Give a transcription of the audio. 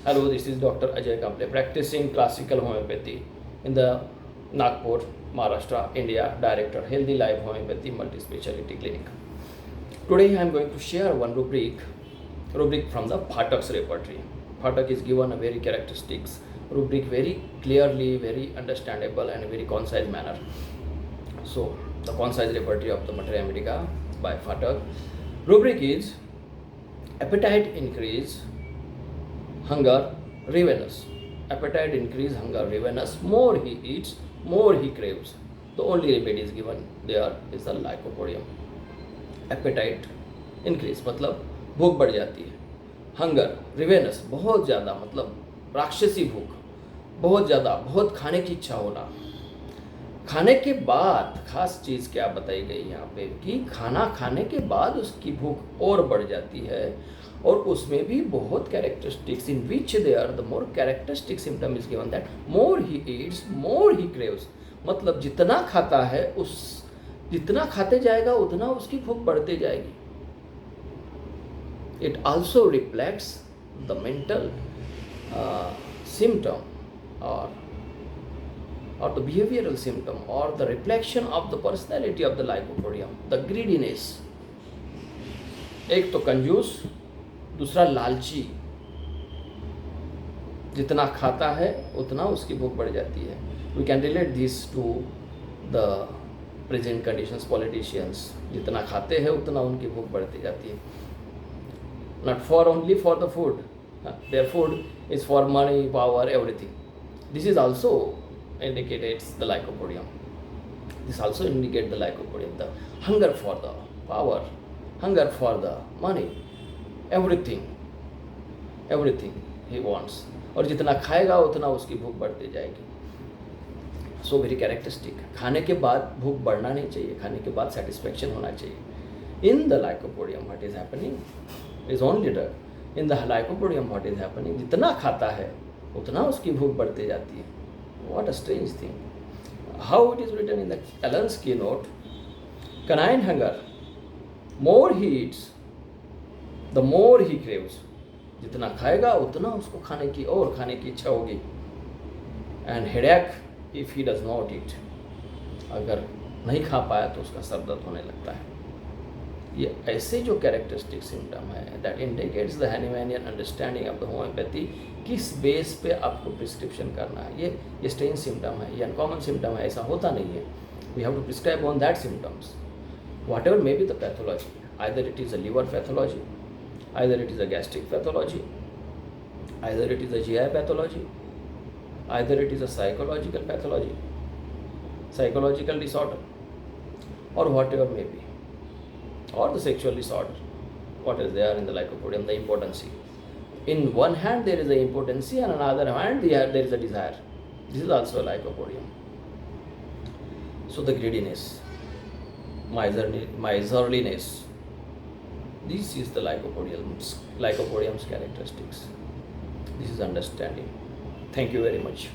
Hello, this is Dr. Ajay Kamble, practicing classical homeopathy in the Nagpur, Maharashtra, India, Director, Healthy Life Homeopathy Multi-Speciality Clinic. Today I am going to share one rubric from the Phatak's repertory. Phatak is given a very characteristics rubric, very clearly, very understandable and very concise manner. So, the concise repertory of the Materia Medica by Phatak. Rubric is appetite increase, hunger, ravenous. Appetite increase, hunger, ravenous. More he eats, more he craves. The only remedy is given there is the lycopodium. Appetite increase मतलब भूख बढ़ जाती है. Hunger, रिवेनस बहुत ज़्यादा मतलब राक्षसी भूख, बहुत ज़्यादा, बहुत खाने की इच्छा होना. खाने के बाद खास चीज़ क्या बताई गई यहाँ पे कि खाना खाने के बाद उसकी भूख और बढ़ जाती है, और उसमें भी बहुत characteristics in which they are the more characteristic symptom is given that more he eats more he craves. मतलब जितना खाता है जितना खाते जाएगा उतना उसकी भूख बढ़ती जाएगी. It also reflects the mental symptom or the behavioral symptom or the reflection of the personality of the lycopodium, the greediness. एक तो कंजूस, दूसरा लालची. जितना खाता है उतना उसकी भूख बढ़ जाती है. We can relate this to the present conditions. Politicians जितना खाते हैं उतना उनकी भूख बढ़ती जाती है. Not for only for the food, their food is for money, power, everything. This is also indicates the lycopodium. This also indicates the lycopodium, the hunger for the power, hunger for the money, everything he wants. और जितना खाएगा उतना उसकी भूख बढ़ती जाएगी. So very characteristic. खाने के बाद भूख बढ़ना नहीं चाहिए, खाने के बाद सेटिस्फैक्शन होना चाहिए. In the lycopodium what is happening is only the in the lycopodium what is happening, जितना खाता है उतना उसकी भूख बढ़ती जाती है. What a strange thing. How it is written in the Allen's keynote, canine hunger, more he eats, the more he craves. जितना खाएगा उतना उसको खाने की इच्छा होगी. And headache if he does not eat. अगर नहीं खा पाया तो उसका सर दर्द होने लगता है. ये ऐसे जो कैरेक्टरिस्टिक सिम्टम है that indicates the Hahnemannian understanding of the homeopathy. किस बेस पे आपको प्रिस्क्रिप्शन करना है, ये स्ट्रेंज सिम्टम है, ये अनकॉमन सिम्टम है, ऐसा होता नहीं है. We have to prescribe on that symptoms whatever may be the pathology. Either it is a liver pathology, either it is a gastric pathology, either it is a GI pathology, either it is a psychological pathology, psychological disorder, और whatever may be, or the sexual disorder, what is there in the lycopodium, the impotency. In one hand there is a impotency, and on another hand there is a desire. This is also a lycopodium. So the greediness, miserliness, this is the lycopodium's characteristics. This is understanding. Thank you very much.